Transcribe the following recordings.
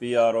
PRO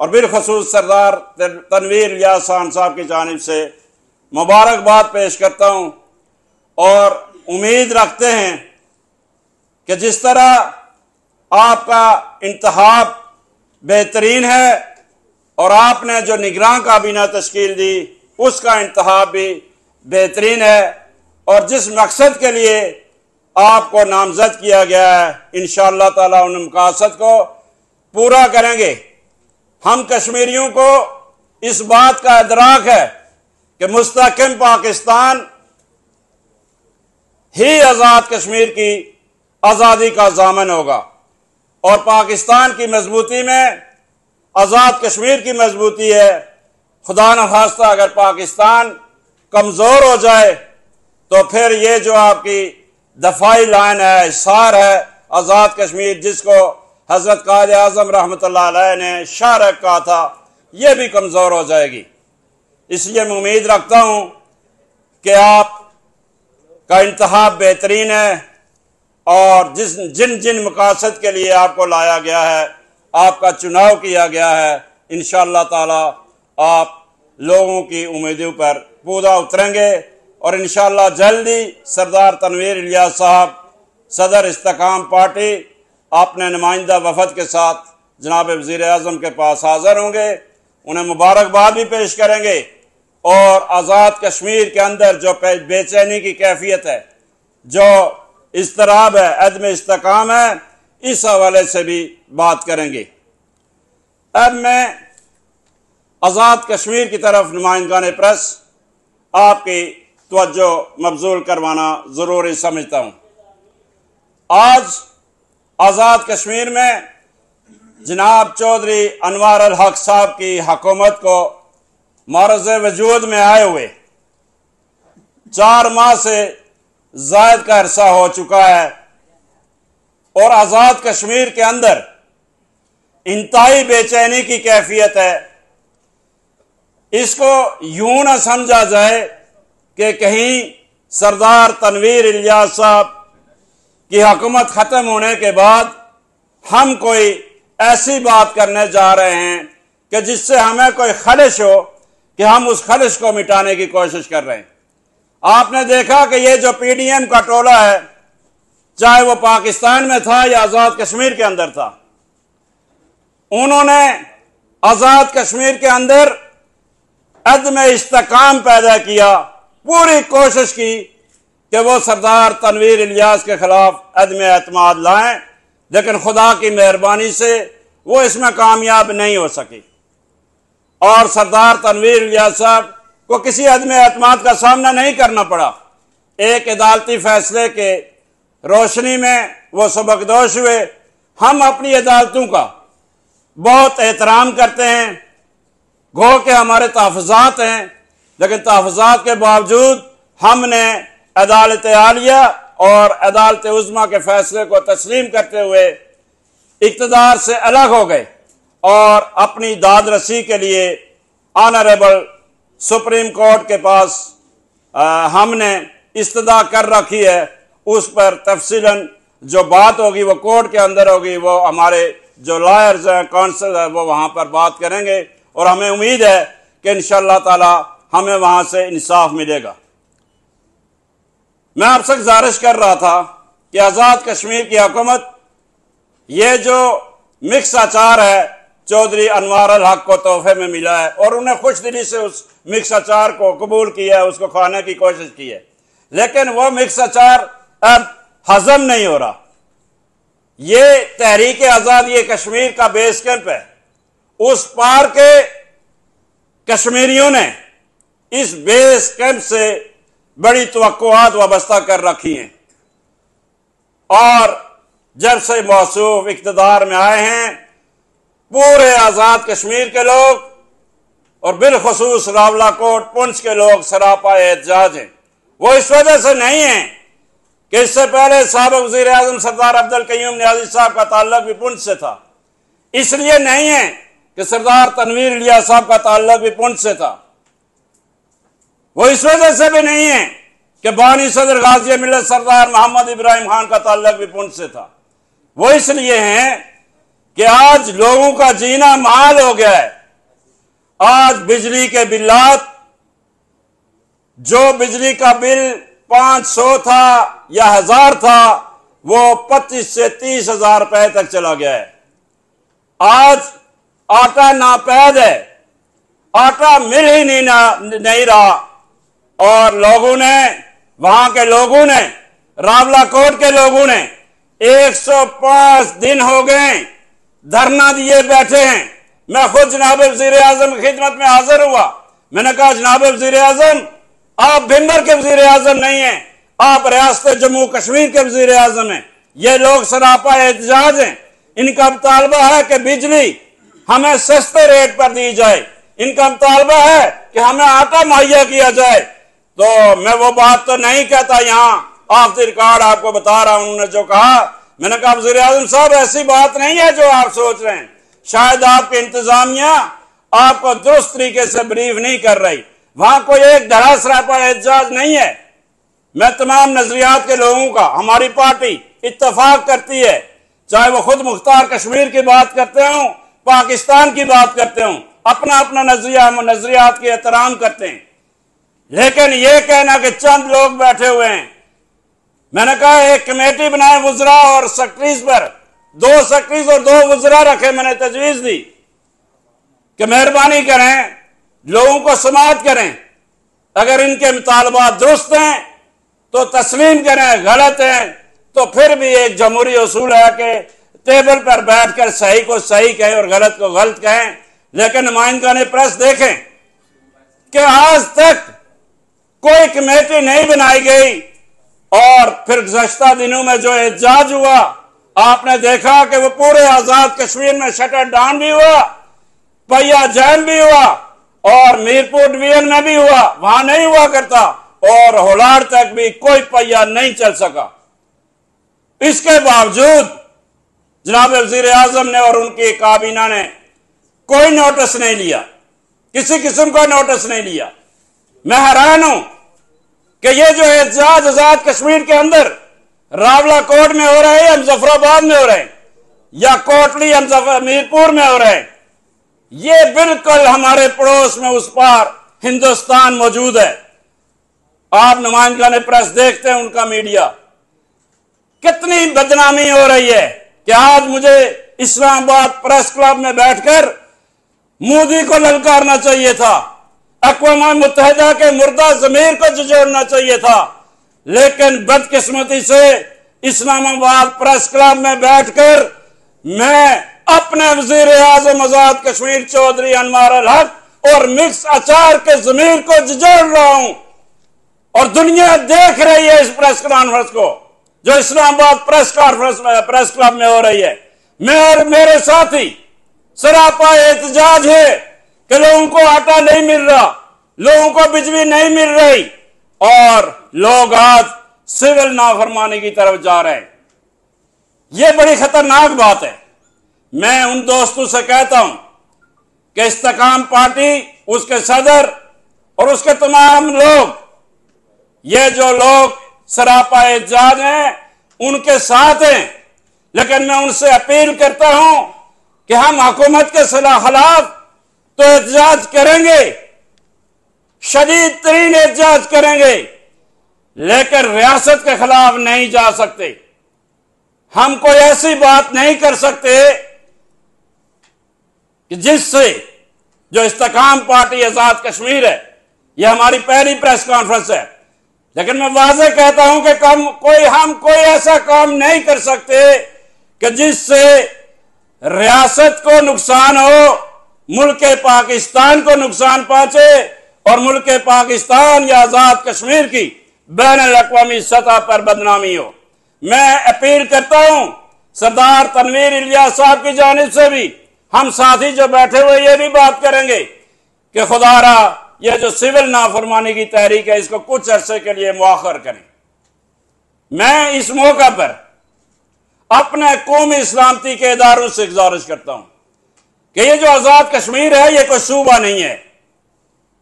اور بالخصوص سردار تنویر الیاس خان صاحب کی جانب سے مبارکباد پیش کرتا ہوں، اور امید رکھتے ہیں کہ جس طرح آپ کا انتخاب بہترین ہے اور آپ نے جو نگراں کابینہ تشکیل دی اس کا انتخاب بھی بہترین ہے، اور جس مقصد کے لیے آپ کو نامزد کیا گیا ہے انشاءاللہ تعالی ان مقاصد کو پورا کریں گے۔ ہم کشمیریوں کو اس بات کا ادراک ہے کہ مستحکم پاکستان ہی آزاد کشمیر کی آزادی کا ضامن ہوگا، اور پاکستان کی مضبوطی میں آزاد کشمیر کی مضبوطی ہے۔ خدا نخواستہ اگر پاکستان کمزور ہو جائے تو پھر یہ جو آپ کی دفاعی لائن ہے، حصار ہے آزاد کشمیر، جس کو حضرت قائد اعظم رحمۃ اللہ علیہ نے شارک کہا تھا، یہ بھی کمزور ہو جائے گی۔ اس لیے میں امید رکھتا ہوں کہ آپ کا انتخاب بہترین ہے، اور جن مقاصد کے لیے آپ کو لایا گیا ہے، آپ کا چناؤ کیا گیا ہے، انشاءاللہ تعالی آپ لوگوں کی امیدوں پر پورا اتریں گے، اور انشاءاللہ جلدی سردار تنویر الیاس صاحب صدر استحکام پارٹی اپنے نمائندہ وفد کے ساتھ جناب وزیر اعظم کے پاس حاضر ہوں گے، انہیں مبارکباد بھی پیش کریں گے، اور آزاد کشمیر کے اندر جو بے چینی کی کیفیت ہے، جو اضطراب ہے، عدم استحکام ہے، اس حوالے سے بھی بات کریں گے۔ اب میں آزاد کشمیر کی طرف نمائندگان پریس آپ کی توجہ مبذول کروانا ضروری سمجھتا ہوں۔ آج آزاد کشمیر میں جناب چودھری انوار الحق صاحب کی حکومت کو معرض وجود میں آئے ہوئے 4 ماہ سے زائد کا عرصہ ہو چکا ہے، اور آزاد کشمیر کے اندر انتہائی بے چینی کی کیفیت ہے۔ اس کو یوں نہ سمجھا جائے کہ کہیں سردار تنویر الیاس صاحب کی حکومت ختم ہونے کے بعد ہم کوئی ایسی بات کرنے جا رہے ہیں کہ جس سے ہمیں کوئی خلش ہو کہ ہم اس خلش کو مٹانے کی کوشش کر رہے ہیں۔ آپ نے دیکھا کہ یہ جو پی ڈی ایم کا ٹولہ ہے، چاہے وہ پاکستان میں تھا یا آزاد کشمیر کے اندر تھا، انہوں نے آزاد کشمیر کے اندر عدم استحکام پیدا کیا، پوری کوشش کی کہ وہ سردار تنویر الیاس کے خلاف عدم اعتماد لائیں، لیکن خدا کی مہربانی سے وہ اس میں کامیاب نہیں ہو سکی، اور سردار تنویر الیاس صاحب کو کسی عدم اعتماد کا سامنا نہیں کرنا پڑا۔ ایک عدالتی فیصلے کے روشنی میں وہ سبکدوش ہوئے۔ ہم اپنی عدالتوں کا بہت احترام کرتے ہیں، گو کہ ہمارے تحفظات ہیں، لیکن تحفظات کے باوجود ہم نے عدالت عالیہ اور عدالت عظمیٰ کے فیصلے کو تسلیم کرتے ہوئے اقتدار سے الگ ہو گئے، اور اپنی داد رسی کے لیے آنریبل سپریم کورٹ کے پاس ہم نے استدعا کر رکھی ہے۔ اس پر تفصیلاً جو بات ہوگی وہ کورٹ کے اندر ہوگی، وہ ہمارے جو لائرز ہیں، کونسل ہیں، وہ وہاں پر بات کریں گے، اور ہمیں امید ہے کہ انشاءاللہ تعالی ہمیں وہاں سے انصاف ملے گا۔ میں آپ سے گزارش کر رہا تھا کہ آزاد کشمیر کی حکومت یہ جو مکس اچار ہے چودھری انوار الحق کو تحفے میں ملا ہے، اور انہیں خوش دلی سے اس مکس اچار کو قبول کیا ہے، اس کو کھانے کی کوشش کی ہے، لیکن وہ مکس اچار اب ہضم نہیں ہو رہا۔ یہ تحریک آزادی کشمیر کا بیس کیمپ ہے، اس پار کے کشمیریوں نے اس بیس کیمپ سے بڑی توقعات وابستہ کر رکھی ہیں، اور جب سے موصوف اقتدار میں آئے ہیں پورے آزاد کشمیر کے لوگ اور بالخصوص راولہ کوٹ پنچ کے لوگ سراپا احتجاج ہیں۔ وہ اس وجہ سے نہیں ہیں کہ اس سے پہلے سابق وزیر اعظم سردار عبدالقیوم نیازی صاحب کا تعلق بھی پنچ سے تھا، اس لیے نہیں ہے کہ سردار تنویر الیاس صاحب کا تعلق بھی پنچ سے تھا، وہ اس وجہ سے بھی نہیں ہے کہ بانی صدر غازی ملت سردار محمد ابراہیم خان کا تعلق بھی پنچ سے تھا، وہ اس لیے ہیں کہ آج لوگوں کا جینا محال ہو گیا ہے۔ آج بجلی کے بلات، جو بجلی کا بل 500 تھا یا 1000 تھا، وہ 25 سے 30 ہزار روپے تک چلا گیا ہے۔ آج آٹا ناپید ہے، آٹا مل ہی نہیں رہا، اور لوگوں نے، وہاں کے لوگوں نے، راولہ کوٹ کے لوگوں نے 105 دن ہو گئے دھرنا دیے بیٹھے ہیں۔ میں خود جناب وزیر اعظم کی خدمت میں حاضر ہوا، میں نے کہا جناب وزیر اعظم، آپ بھمبر کے وزیر اعظم نہیں ہیں، آپ ریاست جموں کشمیر کے وزیر اعظم ہیں۔ یہ لوگ سراپا احتجاج ہیں، ان کا مطالبہ ہے کہ بجلی ہمیں سستے ریٹ پر دی جائے، ان کا مطالبہ ہے کہ ہمیں آٹا مہیا کیا جائے۔ تو میں وہ بات تو نہیں کہتا یہاں، آف دی ریکارڈ آپ کو بتا رہا ہوں انہوں نے جو کہا۔ میں نے کہا وزیر اعظم صاحب، ایسی بات نہیں ہے جو آپ سوچ رہے ہیں، شاید آپ کی انتظامیہ آپ کو درست طریقے سے بریف نہیں کر رہی، وہاں کوئی ایک دھڑا سراپا احتجاج نہیں ہے۔ میں تمام نظریات کے لوگوں کا، ہماری پارٹی اتفاق کرتی ہے، چاہے وہ خود مختار کشمیر کی بات کرتے ہوں، پاکستان کی بات کرتے ہوں، اپنا اپنا نظریہ، ہم نظریات کے احترام کرتے ہیں۔ لیکن یہ کہنا کہ چند لوگ بیٹھے ہوئے ہیں، میں نے کہا ایک کمیٹی بنائے وزراء اور سیکرٹریز پر، 2 سیکرٹریز اور 2 وزراء رکھے۔ میں نے تجویز دی کہ مہربانی کریں، لوگوں کو سماعت کریں، اگر ان کے مطالبات درست ہیں تو تسلیم کریں، غلط ہیں تو پھر بھی ایک جمہوری اصول ہے کہ ٹیبل پر بیٹھ کر صحیح کو صحیح کہیں اور غلط کو غلط کہیں۔ لیکن نمائندگان پریس دیکھیں کہ آج تک کوئی کمیٹی نہیں بنائی گئی، اور پھر گزشتہ دنوں میں جو احتجاج ہوا، آپ نے دیکھا کہ وہ پورے آزاد کشمیر میں شٹر ڈاؤن بھی ہوا، پیا جیم بھی ہوا، اور میرپور ڈویژن میں بھی ہوا، وہاں نہیں ہوا کرتا، اور ہولار تک بھی کوئی پیا نہیں چل سکا۔ اس کے باوجود جناب وزیر اعظم نے اور ان کی کابینہ نے کوئی نوٹس نہیں لیا، کسی قسم کا نوٹس نہیں لیا۔ میں حیران ہوں کہ یہ جو احتجاج آزاد کشمیر کے اندر راولہ کوٹ میں ہو رہے ہیں، یا مظفر آباد میں ہو رہے ہیں، یا کوٹلی میرپور میں ہو رہے ہیں، یہ بالکل ہمارے پڑوس میں اس پار ہندوستان موجود ہے۔ آپ نمائندگان پریس دیکھتے ہیں، ان کا میڈیا، کتنی بدنامی ہو رہی ہے کہ آج مجھے اسلام آباد پریس کلب میں بیٹھ کر مودی کو للکارنا چاہیے تھا، اقوام متحدہ کے مردہ ضمیر کو جھنجھوڑنا چاہیے تھا، لیکن بدقسمتی سے اسلام آباد پریس کلب میں بیٹھ کر میں اپنے وزیر اعظم آزاد کشمیر چودھری انوار الحق اور مکس اچار کے ضمیر کو جھنجھوڑ رہا ہوں، اور دنیا دیکھ رہی ہے اس پریس کانفرنس کو جو اسلام آباد پریس کلب میں ہو رہی ہے۔ میں اور میرے ساتھی سراپا احتجاج ہے کہ لوگوں کو آٹا نہیں مل رہا، لوگوں کو بجلی نہیں مل رہی، اور لوگ آج سول نافرمانی کی طرف جا رہے ہیں۔ یہ بڑی خطرناک بات ہے۔ میں ان دوستوں سے کہتا ہوں کہ استحکام پارٹی، اس کے صدر اور اس کے تمام لوگ، یہ جو لوگ سراپا احتجاج ہیں ان کے ساتھ ہیں، لیکن میں ان سے اپیل کرتا ہوں کہ ہم حکومت کے خلاف تو احتجاج کریں گے، شدید ترین احتجاج کریں گے، لیکن ریاست کے خلاف نہیں جا سکتے۔ ہم کوئی ایسی بات نہیں کر سکتے کہ جس سے، جو استحکام پارٹی آزاد کشمیر ہے، یہ ہماری پہلی پریس کانفرنس ہے، لیکن میں واضح کہتا ہوں کہ ہم کوئی ایسا کام نہیں کر سکتے کہ جس سے ریاست کو نقصان ہو، ملک پاکستان کو نقصان پہنچے، اور ملک پاکستان یا آزاد کشمیر کی بین الاقوامی سطح پر بدنامی ہو۔ میں اپیل کرتا ہوں سردار تنویر الیاس صاحب کی جانب سے بھی، ہم ساتھی جو بیٹھے ہوئے یہ بھی بات کریں گے کہ خدا را یہ جو سول نافرمانی کی تحریک ہے اس کو کچھ عرصے کے لیے مؤخر کریں۔ میں اس موقع پر اپنے قومی سلامتی کے اداروں سے گزارش کرتا ہوں کہ یہ جو آزاد کشمیر ہے یہ کوئی صوبہ نہیں ہے،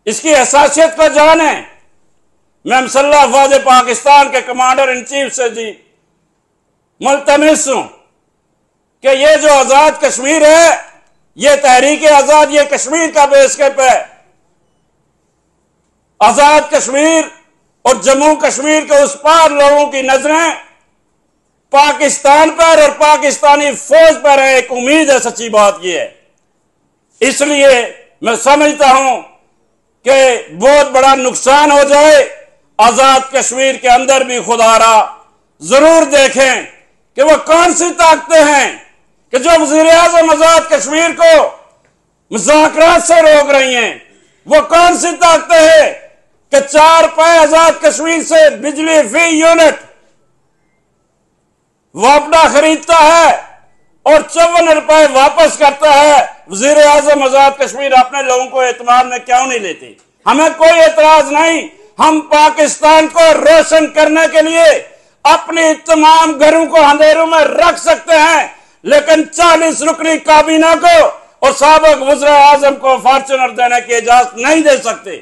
اس کی حساسیت کو جانیں۔ میں مسلح افواج پاکستان کے کمانڈر ان چیف سے ملتمس ہوں کہ یہ جو آزاد کشمیر ہے، یہ تحریک آزاد، یہ کشمیر کا بیس کیمپ ہے۔ آزاد کشمیر اور جموں کشمیر کے اس پار لوگوں کی نظریں پاکستان پر اور پاکستانی فوج پر ہے۔ ایک امید ہے، سچی بات یہ ہے۔ اس لیے میں سمجھتا ہوں کہ بہت بڑا نقصان ہو جائے، آزاد کشمیر کے اندر بھی خدا را ضرور دیکھیں کہ وہ کون سی طاقتیں ہیں کہ جو وزیر اعظم آزاد کشمیر کو مذاکرات سے روک رہی ہیں۔ وہ کون سی طاقتیں ہیں کہ 4 پائے آزاد کشمیر سے بجلی فی یونٹ واپڈا خریدتا ہے اور 54 روپے واپس کرتا ہے۔ وزیر اعظم آزاد کشمیر اپنے لوگوں کو اعتماد میں کیوں نہیں لیتے؟ ہمیں کوئی اعتراض نہیں، ہم پاکستان کو روشن کرنے کے لیے اپنی تمام گھروں کو اندھیروں میں رکھ سکتے ہیں، لیکن 40 رکنی کابینہ کو اور سابق وزراء اعظم کو فارچونر دینے کی اجازت نہیں دے سکتے۔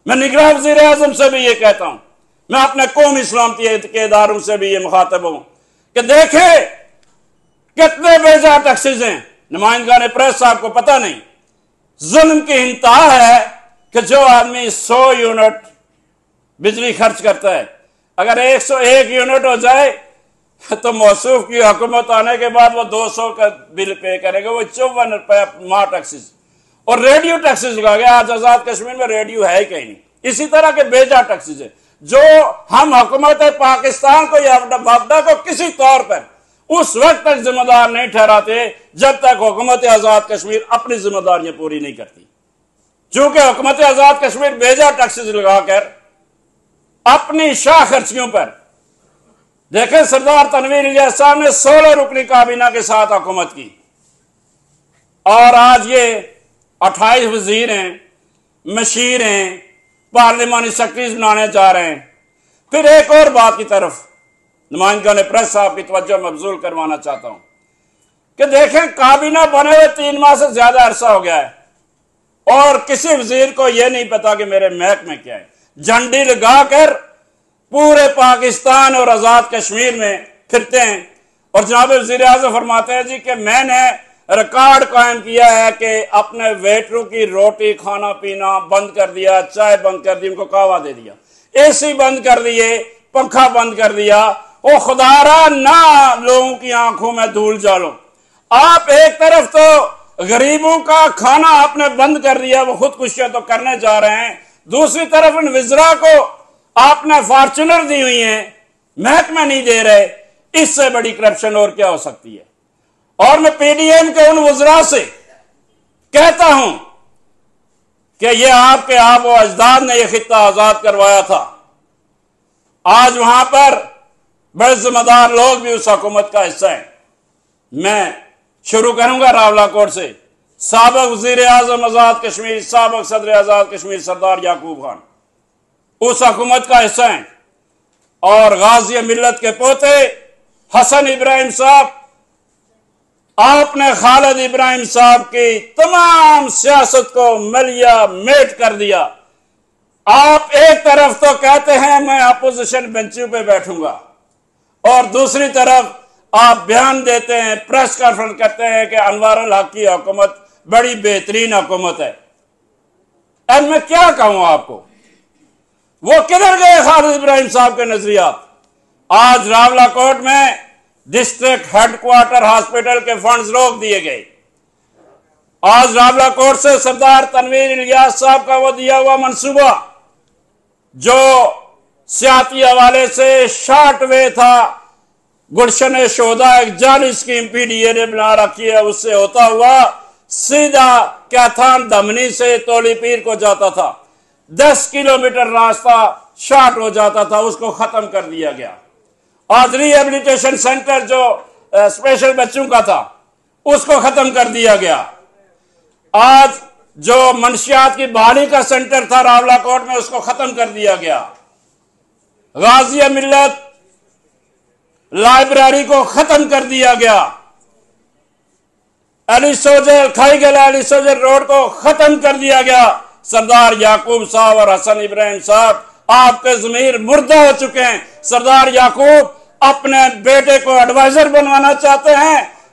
میں نگراں وزیر اعظم سے بھی یہ کہتا ہوں، میں اپنے قومی سلامتی کے اداروں سے بھی یہ مخاطب ہوں کہ دیکھیں کتنے بے جا ٹیکسز ہیں۔ نمائندگان پریس صاحب کو پتہ نہیں، ظلم کی انتہا ہے کہ جو آدمی 100 یونٹ بجلی خرچ کرتا ہے، اگر 101 یونٹ ہو جائے تو موصوف کی حکومت آنے کے بعد وہ 200 کا بل پے کرے گا، وہ 54 روپے ماہ ٹیکسز اور ریڈیو ٹیکسز لگا گیا۔ آج آزاد کشمیر میں ریڈیو ہے ہی کہیں نہیں۔ اسی طرح کے بیجا ٹیکسز ہیں جو ہم حکومت پاکستان کو یا واپڈا کو کسی طور پر اس وقت تک ذمہ دار نہیں ٹھہراتے جب تک حکومت آزاد کشمیر اپنی ذمہ داریاں پوری نہیں کرتی۔ چونکہ حکومت آزاد کشمیر بیجا ٹیکسز لگا کر اپنی شاہ خرچیوں پر، دیکھیں سردار تنویر الیاس صاحب نے 16 رکنی کابینہ کے ساتھ حکومت کی اور آج یہ 28 وزیر ہیں، مشیر ہیں، پارلیمانی سیکرٹریز بنانے جا رہے ہیں۔ پھر ایک اور بات کی طرف نمائندگان پریس صاحب کی توجہ مبذول کروانا چاہتا ہوں کہ دیکھیں کابینہ بنے ہوئے 3 ماہ سے زیادہ عرصہ ہو گیا ہے اور کسی وزیر کو یہ نہیں پتا کہ میرے محکمے کیا ہے۔ جھنڈی لگا کر پورے پاکستان اور آزاد کشمیر میں پھرتے ہیں اور جناب وزیر اعظم فرماتے ہیں جی کہ میں نے ریکارڈ قائم کیا ہے کہ اپنے ویٹروں کی روٹی کھانا پینا بند کر دیا، چائے بند کر دی، ان کو قہوہ دے دیا، اے سی بند کر دیے، پنکھا بند کر دیا۔ او خدا را نہ لوگوں کی آنکھوں میں دھول ڈالو۔ آپ ایک طرف تو غریبوں کا کھانا آپ نے بند کر دیا، وہ خودکشیاں تو کرنے جا رہے ہیں، دوسری طرف ان وزراء کو آپ نے فارچونر دی ہوئی ہیں، محکمہ نہیں دے رہے۔ اس سے بڑی کرپشن اور کیا ہو سکتی ہے؟ اور میں پی ڈی ایم کے ان وزراء سے کہتا ہوں کہ یہ آپ کے آب و اجداد نے یہ خطہ آزاد کروایا تھا۔ آج وہاں پر بڑے ذمہ دار لوگ بھی اس حکومت کا حصہ ہیں۔ میں شروع کروں گا راولہ کوٹ سے۔ سابق وزیر اعظم آزاد کشمیر، سابق صدر آزاد کشمیر سردار یعقوب خان اس حکومت کا حصہ ہیں، اور غازی ملت کے پوتے حسن ابراہیم صاحب، آپ نے خالد ابراہیم صاحب کی تمام سیاست کو ملیا میٹ کر دیا۔ آپ ایک طرف تو کہتے ہیں میں اپوزیشن بینچوں پہ بیٹھوں گا اور دوسری طرف آپ بیان دیتے ہیں، پریس کانفرنس کرتے ہیں کہ انوار الحق کی حکومت بڑی بہترین حکومت ہے۔ اب میں کیا کہوں آپ کو، وہ کدھر گئے خالد ابراہیم صاحب کے نظریات؟ آج راولہ کوٹ میں ڈسٹرکٹ ہیڈ کوارٹر ہاسپٹل کے فنڈز روک دیے گئے۔ آج راولہ کوٹ سے سردار تنویر الیاس صاحب کا وہ دیا ہوا منصوبہ جو سیاسی حوالے سے شارٹ وے تھا، گلشن شہداء ایک جعلی اسکیم پی ڈی اے نے بنا رکھی ہے، اس سے ہوتا ہوا سیدھا کیتھان دمنی سے تولی پیر کو جاتا تھا، 10 کلومیٹر راستہ شارٹ ہو جاتا تھا، اس کو ختم کر دیا گیا۔ آج ری ایبلیٹیشن سینٹر جو اسپیشل بچوں کا تھا اس کو ختم کر دیا گیا۔ آج جو منشیات کی بحالی کا سینٹر تھا راولہ کوٹ میں اس کو ختم کر دیا گیا۔ غازی ملت لائبریری کو ختم کر دیا گیا۔ علی سوجر کھائی گلا علی سوجر روڈ کو ختم کر دیا گیا۔ سردار یعقوب صاحب اور حسن ابراہیم صاحب آپ کے ضمیر مردہ ہو چکے ہیں۔ سردار یعقوب اپنے بیٹے کو ایڈوائزر بنوانا چاہتے ہیں،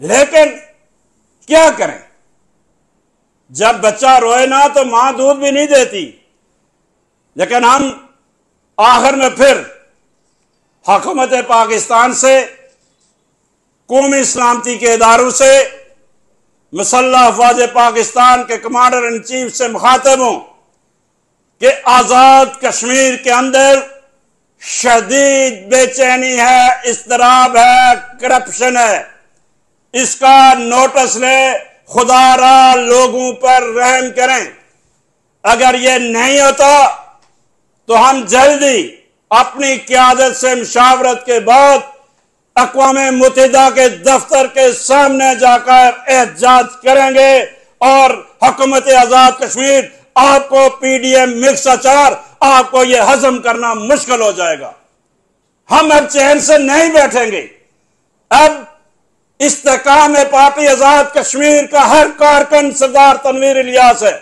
لیکن کیا کریں، جب بچہ روئے نا تو ماں دودھ بھی نہیں دیتی، لیکن ہم آخر میں پھر حکومت پاکستان سے، قومی سلامتی کے اداروں سے، مسلح افواج پاکستان کے کمانڈر ان چیف سے مخاطب ہوں کہ آزاد کشمیر کے اندر شدید بے چینی ہے، اضطراب ہے، کرپشن ہے، اس کا نوٹس لیں، خدا را لوگوں پر رحم کریں۔ اگر یہ نہیں ہوتا تو ہم جلدی اپنی قیادت سے مشاورت کے بعد اقوام متحدہ کے دفتر کے سامنے جا کر احتجاج کریں گے، اور حکومت آزاد کشمیر آپ کو پی ڈی ایم مکس اچار آپ کو یہ ہضم کرنا مشکل ہو جائے گا۔ ہم اب چین سے نہیں بیٹھیں گے۔ اب استحکام پارٹی آزاد کشمیر کا ہر کارکن سردار تنویر الیاس ہے،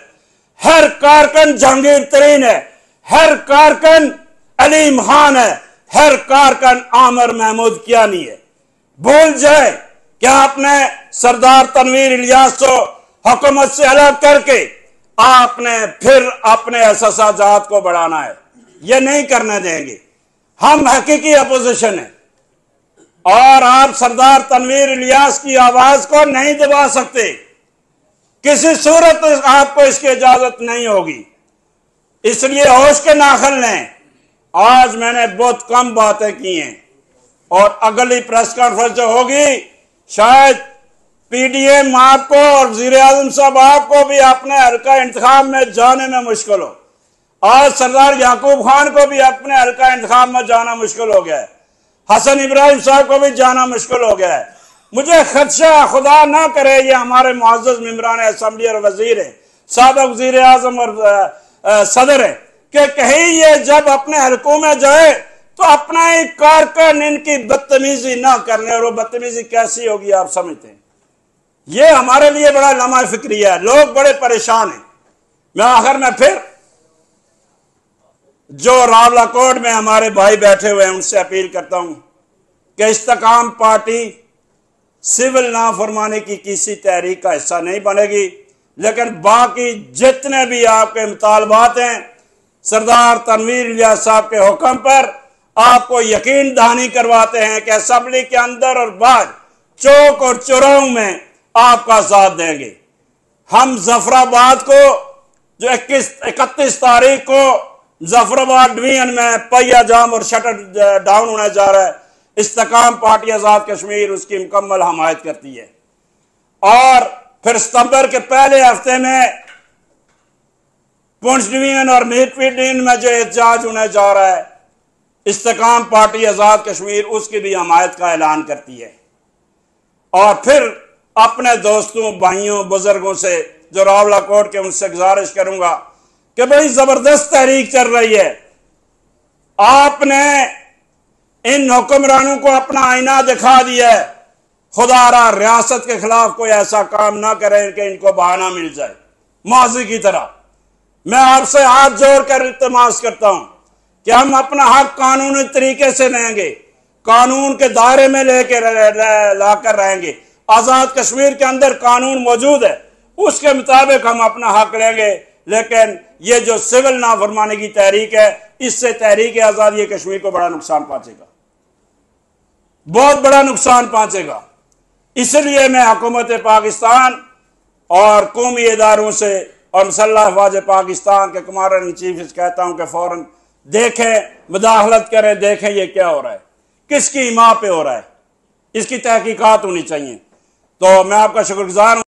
ہر کارکن جہانگیر ترین ہے، ہر کارکن علیم خان ہے، ہر کارکن عامر محمود کیانی ہے۔ بھول جائے کہ آپ نے سردار تنویر الیاس کو حکومت سے الگ کر کے آپ نے پھر اپنے احساسات کو بڑھانا ہے، یہ نہیں کرنے دیں گے۔ ہم حقیقی اپوزیشن ہیں، اور آپ سردار تنویر الیاس کی آواز کو نہیں دبا سکتے، کسی صورت آپ کو اس کی اجازت نہیں ہوگی۔ اس لیے ہوش کے ناخن لیں۔ آج میں نے بہت کم باتیں کی ہیں، اور اگلی پریس کانفرنس جو ہوگی شاید پی ڈی ایم آپ کو اور وزیر اعظم صاحب آپ کو بھی اپنے حلقہ انتخاب میں جانے میں مشکل ہو۔ آج سردار یعقوب خان کو بھی اپنے حلقہ انتخاب میں جانا مشکل ہو گیا ہے، حسن ابراہیم صاحب کو بھی جانا مشکل ہو گیا ہے۔ مجھے خدشہ، خدا نہ کرے یہ ہمارے معزز ممبران اسمبلی اور وزیر ہیں، سابق وزیر اعظم اور صدر ہیں، کہ کہیں یہ جب اپنے حلقوں میں جائے تو اپنا ایک کارکن ان کی بدتمیزی نہ کرنے، اور وہ بدتمیزی کیسی ہوگی آپ سمجھتے ہیں۔ یہ ہمارے لیے بڑا لمحہ فکری ہے، لوگ بڑے پریشان ہیں۔ میں آخر میں پھر جو راولہ کوٹ میں ہمارے بھائی بیٹھے ہوئے ہیں ان سے اپیل کرتا ہوں کہ استحکام پارٹی سول نافرمانی کی کسی تحریک کا حصہ نہیں بنے گی، لیکن باقی جتنے بھی آپ کے مطالبات ہیں سردار تنویر الیاس صاحب کے حکم پر آپ کو یقین دہانی کرواتے ہیں کہ اسمبلی کے اندر اور باہر، چوک اور چوراہوں میں آپ کا ساتھ دیں گے۔ ہم ظفر آباد کو جو 31 تاریخ کو ظفر آباد ڈویژن میں پہیہ جام اور شٹر ڈاؤن ہونے جا رہا ہے، استحکام پارٹی آزاد کشمیر اس کی مکمل حمایت کرتی ہے۔ اور پھر ستمبر کے پہلے ہفتے میں پونچھ ڈویژن اور میر پیٹ ڈویژن میں جو احتجاج ہونے جا رہا ہے، استحکام پارٹی آزاد کشمیر اس کی بھی حمایت کا اعلان کرتی ہے۔ اور پھر اپنے دوستوں، بھائیوں، بزرگوں سے جو راولہ کوٹ کے، ان سے گزارش کروں گا کہ بڑی زبردست تحریک چل رہی ہے، آپ نے ان حکمرانوں کو اپنا آئینہ دکھا دیا ہے، خدا را ریاست کے خلاف کوئی ایسا کام نہ کریں کہ ان کو بہانہ مل جائے ماضی کی طرح۔ میں آپ سے ہاتھ جوڑ کر التماس کرتا ہوں کہ ہم اپنا حق قانونی طریقے سے لیں گے، قانون کے دائرے میں لا کر رہیں گے۔ آزاد کشمیر کے اندر قانون موجود ہے، اس کے مطابق ہم اپنا حق لیں گے، لیکن یہ جو سول نافرمانی کی تحریک ہے، اس سے تحریک آزادی کشمیر کو بڑا نقصان پہنچے گا، بہت بڑا نقصان پہنچے گا۔ اس لیے میں حکومت پاکستان اور قومی اداروں سے اور مسلح افواج پاکستان کے کمانڈر ان چیف سے کہتا ہوں کہ فوراً دیکھیں، مداخلت کریں، دیکھیں یہ کیا ہو رہا ہے، کس کی حمایت پہ ہو رہا ہے، اس کی تحقیقات ہونی چاہیے۔ تو میں آپ کا شکر گزار ہوں۔